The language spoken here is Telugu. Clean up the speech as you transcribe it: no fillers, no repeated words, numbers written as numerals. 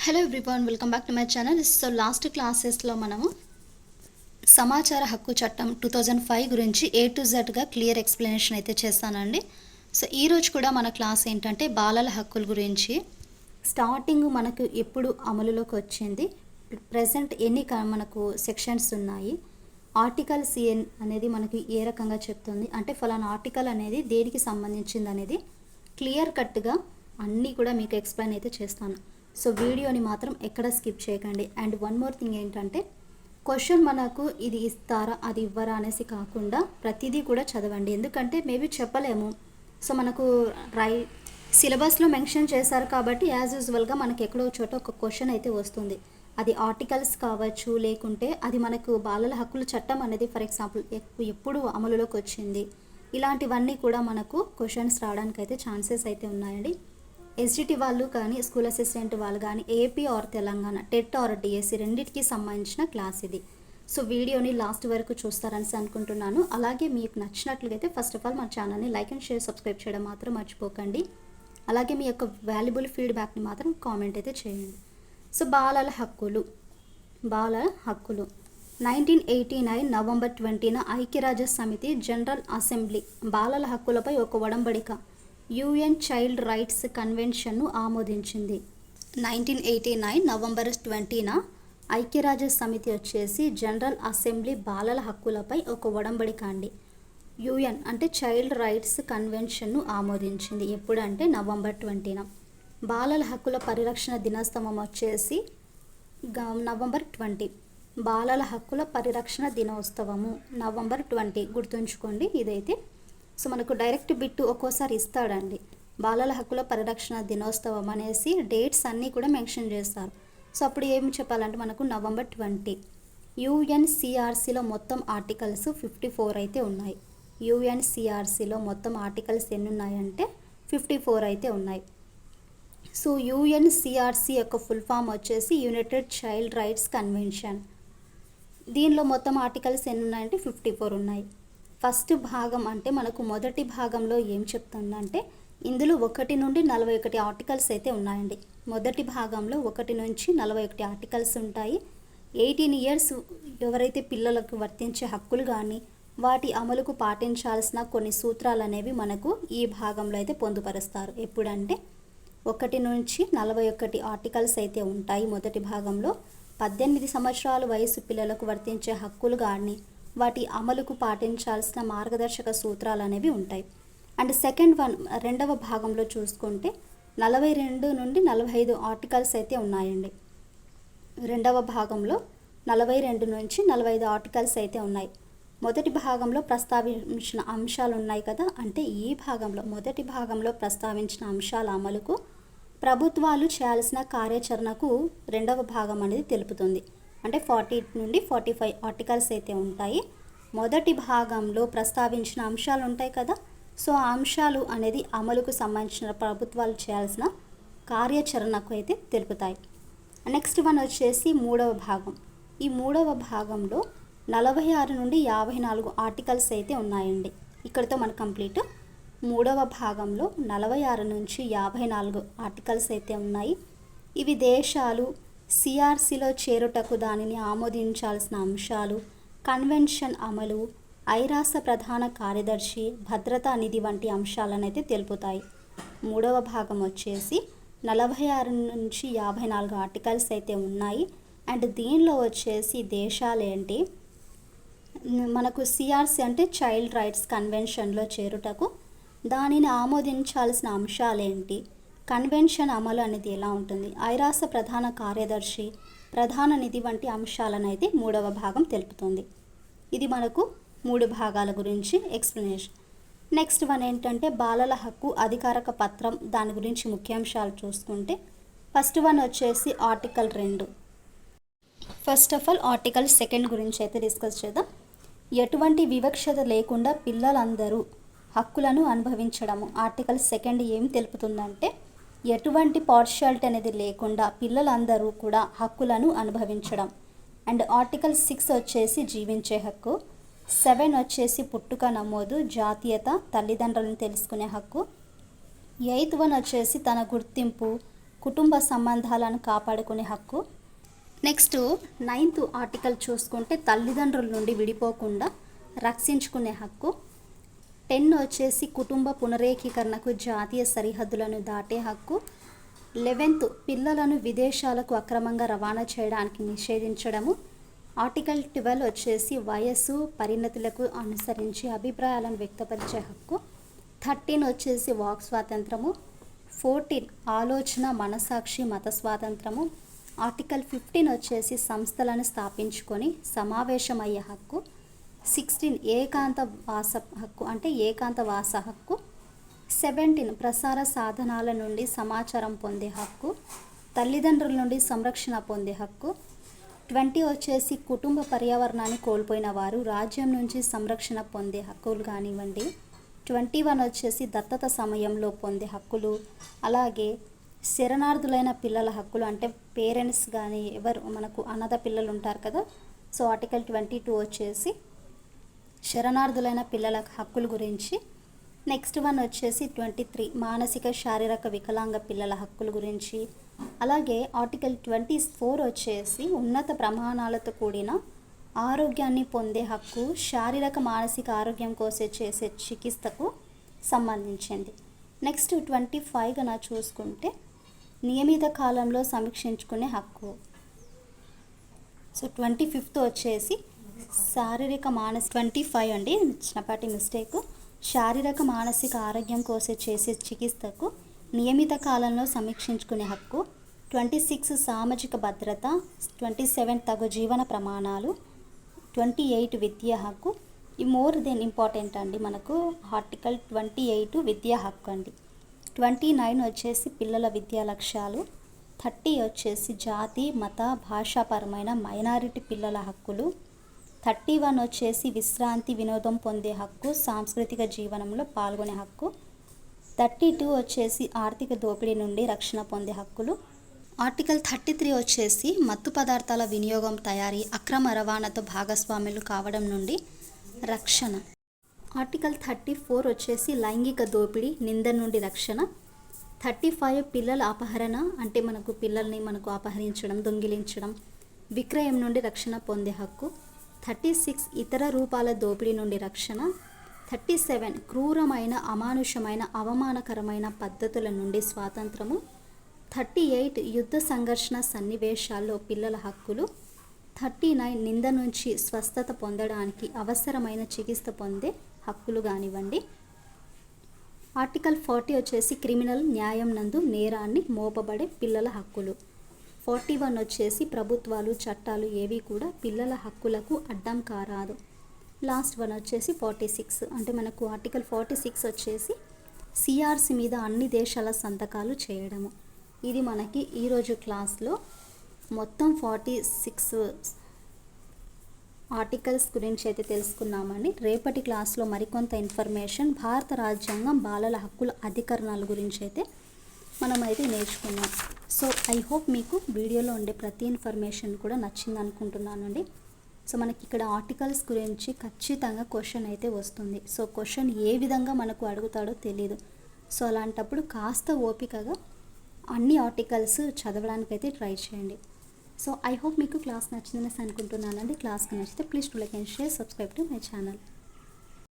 Hello everyone, welcome back to my channel. So last క్లాసెస్లో మనము సమాచార హక్కు చట్టం 2005 గురించి A to Zగా క్లియర్ ఎక్స్ప్లెనేషన్ అయితే చేస్తానండి. సో ఈరోజు కూడా మన క్లాస్ ఏంటంటే బాలల హక్కుల గురించి. స్టార్టింగ్ మనకు ఎప్పుడు అమలులోకి వచ్చింది, ప్రజెంట్ ఎన్ని మనకు సెక్షన్స్ ఉన్నాయి, ఆర్టికల్ సిఎన్ అనేది మనకి ఏ రకంగా చెప్తుంది, అంటే ఫలానా ఆర్టికల్ అనేది దేనికి సంబంధించింది అనేది క్లియర్ కట్గా అన్నీ కూడా మీకు ఎక్స్ప్లెయిన్ అయితే చేస్తాను. సో వీడియోని మాత్రం ఎక్కడ స్కిప్ చేయకండి. అండ్ వన్ మోర్ థింగ్ ఏంటంటే, క్వశ్చన్ మనకు ఇది ఇస్తారా అది ఇవ్వరా అనేసి కాకుండా ప్రతిదీ కూడా చదవండి. ఎందుకంటే మేబీ చెప్పలేము. సో మనకు సిలబస్లో మెన్షన్ చేశారు కాబట్టి యాజ్ యూజువల్గా మనకి ఎక్కడో చోట ఒక క్వశ్చన్ అయితే వస్తుంది. అది ఆర్టికల్స్ కావచ్చు, లేకుంటే అది మనకు బాలల హక్కుల చట్టం అనేది ఫర్ ఎగ్జాంపుల్ ఎప్పుడు అమలులోకి వచ్చింది, ఇలాంటివన్నీ కూడా మనకు క్వశ్చన్స్ రావడానికి అయితే ఛాన్సెస్ అయితే ఉన్నాయండి. ఎస్జిటి వాళ్ళు కానీ, స్కూల్ అసిస్టెంట్ వాళ్ళు కానీ, AP or Telangana, TET or DSC రెండింటికి సంబంధించిన క్లాస్ ఇది. సో వీడియోని లాస్ట్ వరకు చూస్తారని అనుకుంటున్నాను. అలాగే మీకు నచ్చినట్లయితే ఫస్ట్ ఆఫ్ ఆల్ మన ఛానల్ని లైక్ అండ్ షేర్, సబ్స్క్రైబ్ చేయడం మాత్రం మర్చిపోకండి. అలాగే మీ యొక్క వాల్యుబుల్ ఫీడ్బ్యాక్ని మాత్రం కామెంట్ అయితే చేయండి. సో బాలల హక్కులు 1989 నవంబర్ 20న ఐక్యరాజ్య సమితి జనరల్ అసెంబ్లీ బాలల హక్కులపై ఒక ఒడంబడిక యుఎన్ చైల్డ్ రైట్స్ కన్వెన్షన్ను ఆమోదించింది. 1989 నవంబర్ 20న ఐక్యరాజ్య సమితి వచ్చేసి జనరల్ అసెంబ్లీ బాలల హక్కులపై ఒక ఒడంబడిక అండి, యుఎన్ అంటే చైల్డ్ రైట్స్ కన్వెన్షన్ను ఆమోదించింది. ఎప్పుడంటే నవంబర్ 20న. బాలల హక్కుల పరిరక్షణ దినోత్సవం వచ్చేసి నవంబర్ 20. బాలల హక్కుల పరిరక్షణ దినోత్సవము నవంబర్ 20, గుర్తుంచుకోండి ఇదైతే. సో మనకు డైరెక్ట్ బిట్టు ఒక్కోసారి ఇస్తాడండి, బాలల హక్కుల పరిరక్షణ దినోత్సవం అనేసి డేట్స్ అన్నీ కూడా మెన్షన్ చేస్తారు. సో అప్పుడు ఏమి చెప్పాలంటే మనకు నవంబర్ 20. యుఎన్సిఆర్సిలో మొత్తం ఆర్టికల్స్ 54 అయితే ఉన్నాయి. యుఎన్సిఆర్సిలో మొత్తం ఆర్టికల్స్ ఎన్ని ఉన్నాయంటే 54 అయితే ఉన్నాయి. సో యుఎన్సిఆర్సి యొక్క ఫుల్ ఫామ్ వచ్చేసి యునైటెడ్ చైల్డ్ రైట్స్ కన్వెన్షన్. దీనిలో మొత్తం ఆర్టికల్స్ ఎన్ని ఉన్నాయంటే 54 ఉన్నాయి. ఫస్ట్ భాగం అంటే మనకు మొదటి భాగంలో ఏం చెప్తుందంటే, ఇందులో 1 నుండి 41 ఆర్టికల్స్ అయితే ఉన్నాయండి. మొదటి భాగంలో 1 నుంచి 41 ఆర్టికల్స్ ఉంటాయి. 18 ఇయర్స్ ఎవరైతే పిల్లలకు వర్తించే హక్కులు కానీ వాటి అమలుకు పాటించాల్సిన కొన్ని సూత్రాలు అనేవి మనకు ఈ భాగంలో అయితే పొందుపరుస్తారు. ఎప్పుడంటే 1 నుంచి 41 ఆర్టికల్స్ అయితే ఉంటాయి మొదటి భాగంలో. 18 సంవత్సరాల వయసు పిల్లలకు వర్తించే హక్కులు కానీ వాటి అమలుకు పాటించాల్సిన మార్గదర్శక సూత్రాలు అనేవి ఉంటాయి. అండ్ రెండవ భాగంలో చూసుకుంటే 42 నుండి 45 ఆర్టికల్స్ అయితే ఉన్నాయండి. రెండవ భాగంలో 42 నుంచి 45 ఆర్టికల్స్ అయితే ఉన్నాయి. మొదటి భాగంలో ప్రస్తావించిన అంశాలు ఉన్నాయి కదా, అంటే ఈ భాగంలో మొదటి భాగంలో ప్రస్తావించిన అంశాల అమలుకు ప్రభుత్వాలు చేయాల్సిన కార్యాచరణకు రెండవ భాగం అనేది తెలుపుతుంది. అంటే 40 నుండి 45 ఆర్టికల్స్ అయితే ఉంటాయి. మొదటి భాగంలో ప్రస్తావించిన అంశాలు ఉంటాయి కదా, సో ఆ అంశాలు అనేది అమలుకు సంబంధించిన ప్రభుత్వాలు చేయాల్సిన కార్యాచరణకు అయితే తెలుపుతాయి. నెక్స్ట్ వన్ వచ్చేసి మూడవ భాగం. ఈ మూడవ భాగంలో 46 నుండి 54 ఆర్టికల్స్ అయితే ఉన్నాయండి. ఇక్కడితో మనకు కంప్లీట్. మూడవ భాగంలో 46 నుంచి 54 ఆర్టికల్స్ అయితే ఉన్నాయి. ఇవి దేశాలు సిఆర్సిలో చేరుటకు దానిని ఆమోదించాల్సిన అంశాలు, కన్వెన్షన్ అమలు, ఐరాస ప్రధాన కార్యదర్శి, భద్రతా నిధి వంటి అంశాలను అయితే తెలుపుతాయి. మూడవ భాగం వచ్చేసి 46 నుంచి 54 ఆర్టికల్స్ అయితే ఉన్నాయి. అండ్ దీనిలో వచ్చేసి దేశాలు ఏంటి, మనకు సిఆర్సి అంటే చైల్డ్ రైట్స్ కన్వెన్షన్లో చేరుటకు దానిని ఆమోదించాల్సిన అంశాలేంటి, కన్వెన్షన్ అమలు అనేది ఎలా ఉంటుంది, ఐరాస ప్రధాన కార్యదర్శి, ప్రధాన నిధి వంటి అంశాలను అయితే మూడవ భాగం తెలుపుతుంది. ఇది మనకు 3 భాగాల గురించి ఎక్స్ప్లెనేషన్. నెక్స్ట్ వన్ ఏంటంటే బాలల హక్కు అధికారక పత్రం. దాని గురించి ముఖ్యాంశాలు చూసుకుంటే ఫస్ట్ వన్ వచ్చేసి article 2. First of all article 2 గురించి అయితే డిస్కస్ చేద్దాం. ఎటువంటి వివక్షత లేకుండా పిల్లలందరూ హక్కులను అనుభవించడము. ఆర్టికల్ 2 ఏం తెలుపుతుందంటే, ఎటువంటి పార్షియాలిటీ అనేది లేకుండా పిల్లలందరూ కూడా హక్కులను అనుభవించడం. అండ్ ఆర్టికల్ 6 వచ్చేసి జీవించే హక్కు. 7 వచ్చేసి పుట్టుక నమోదు, జాతీయత, తల్లిదండ్రులను తెలుసుకునే హక్కు. 8th వన్ వచ్చేసి తన గుర్తింపు, కుటుంబ సంబంధాలను కాపాడుకునే హక్కు. నెక్స్ట్ 9th ఆర్టికల్ చూసుకుంటే తల్లిదండ్రుల నుండి విడిపోకుండా రక్షించుకునే హక్కు. 10 వచ్చేసి కుటుంబ పునరేకీకరణకు జాతీయ సరిహద్దులను దాటే హక్కు. 11th పిల్లలను విదేశాలకు అక్రమంగా రవాణా చేయడానికి నిషేధించడము. ఆర్టికల్ 12 వచ్చేసి వయస్సు పరిణతులకు అనుసరించి అభిప్రాయాలను వ్యక్తపరిచే హక్కు. 13 వచ్చేసి వాక్ స్వాతంత్రము. 14 ఆలోచన మనసాక్షి మత స్వాతంత్రము. ఆర్టికల్ 15 వచ్చేసి సంస్థలను స్థాపించుకొని సమావేశమయ్యే హక్కు. 16 ఏకాంతవాస హక్కు అంటే ఏకాంతవాస హక్కు. 17 ప్రసార సాధనాల నుండి సమాచారం పొందే హక్కు. తల్లిదండ్రుల నుండి సంరక్షణ పొందే హక్కు. 20 వచ్చేసి కుటుంబ పర్యావరణాన్ని కోల్పోయిన వారు రాజ్యం నుంచి సంరక్షణ పొందే హక్కులు కానివ్వండి. 21 వచ్చేసి దత్తత సమయంలో పొందే హక్కులు. అలాగే శరణార్థులైన పిల్లల హక్కులు అంటే పేరెంట్స్ కానీ ఎవరు మనకు అనాథ పిల్లలు ఉంటారు కదా, సో ఆర్టికల్ 22 వచ్చేసి శరణార్థులైన పిల్లల హక్కుల గురించి. నెక్స్ట్ వన్ వచ్చేసి 23 మానసిక శారీరక వికలాంగ పిల్లల హక్కుల గురించి. అలాగే ఆర్టికల్ 24 వచ్చేసి ఉన్నత ప్రమాణాలతో కూడిన ఆరోగ్యాన్ని పొందే హక్కు, శారీరక మానసిక ఆరోగ్యం కోసం చేసే చికిత్సకు సంబంధించింది. నెక్స్ట్ 25గా చూసుకుంటే నియమిత కాలంలో సమీక్షించుకునే హక్కు. సో 25th వచ్చేసి శారీరక మానసిక 25 అండి, చిన్నపాటి మిస్టేక్. శారీరక మానసిక ఆరోగ్యం కోసం చేసే చికిత్సకు నియమిత కాలంలో సమీక్షించుకునే హక్కు. 26 సామాజిక భద్రత. 27 తగు జీవన ప్రమాణాలు. 28 విద్యా హక్కు. ఈ మోర్ దెన్ ఇంపార్టెంట్ అండి మనకు ఆర్టికల్ 28 విద్యా హక్కు అండి. 29 వచ్చేసి పిల్లల విద్యా లక్ష్యాలు. 30 వచ్చేసి జాతి మత భాషాపరమైన మైనారిటీ పిల్లల హక్కులు. 31 వచ్చేసి విశ్రాంతి వినోదం పొందే హక్కు, సాంస్కృతిక జీవనంలో పాల్గొనే హక్కు. 32 వచ్చేసి ఆర్థిక దోపిడీ నుండి రక్షణ పొందే హక్కులు. ఆర్టికల్ 33 వచ్చేసి మత్తు పదార్థాల వినియోగం, తయారీ, అక్రమ రవాణాతో భాగస్వాములు కావడం నుండి రక్షణ. ఆర్టికల్ 34 వచ్చేసి లైంగిక దోపిడీ నింద నుండి రక్షణ. 35 పిల్లల అపహరణ అంటే పిల్లల్ని అపహరించడం, దొంగిలించడం, విక్రయం నుండి రక్షణ పొందే హక్కు. 36 ఇతర రూపాల దోపిడీ నుండి రక్షణ. 37 క్రూరమైన అమానుషమైన అవమానకరమైన పద్ధతుల నుండి స్వాతంత్రము. 38 యుద్ధ సంఘర్షణ సన్నివేశాల్లో పిల్లల హక్కులు. 39 నింద నుంచి స్వస్థత పొందడానికి అవసరమైన చికిత్స పొందే హక్కులు కానివ్వండి. ఆర్టికల్ 40 వచ్చేసి క్రిమినల్ న్యాయం నందు నేరాన్ని మోపబడే పిల్లల హక్కులు. 41 వచ్చేసి ప్రభుత్వాలు చట్టాలు ఏవి కూడా పిల్లల హక్కులకు అడ్డం కారాదు. లాస్ట్ వన్ వచ్చేసి 46 అంటే ఆర్టికల్ 46 వచ్చేసి సిఆర్సి మీద అన్ని దేశాల సంతకాలు చేయడము. ఇది మనకి ఈరోజు క్లాస్లో మొత్తం 46 ఆర్టికల్స్ గురించి అయితే తెలుసుకున్నామండి. రేపటి క్లాస్లో మరికొంత ఇన్ఫర్మేషన్ భారత రాజ్యాంగం బాలల హక్కుల అధికరణాల గురించి అయితే మనమైతే నేర్చుకున్నాం. సో ఐ హోప్ మీకు వీడియోలో ఉండే ప్రతి ఇన్ఫర్మేషన్ కూడా నచ్చింది అనుకుంటున్నానండి. సో మనకి ఇక్కడ ఆర్టికల్స్ గురించి ఖచ్చితంగా క్వశ్చన్ అయితే వస్తుంది. సో క్వశ్చన్ ఏ విధంగా మనకు అడుగుతాడో తెలియదు. సో అలాంటప్పుడు కాస్త ఓపికగా అన్ని ఆర్టికల్స్ చదవడానికి అయితే ట్రై చేయండి. సో ఐ హోప్ మీకు క్లాస్ నచ్చిందని అనుకుంటున్నానండి. క్లాస్కి నచ్చితే please to like and share, subscribe to my channel.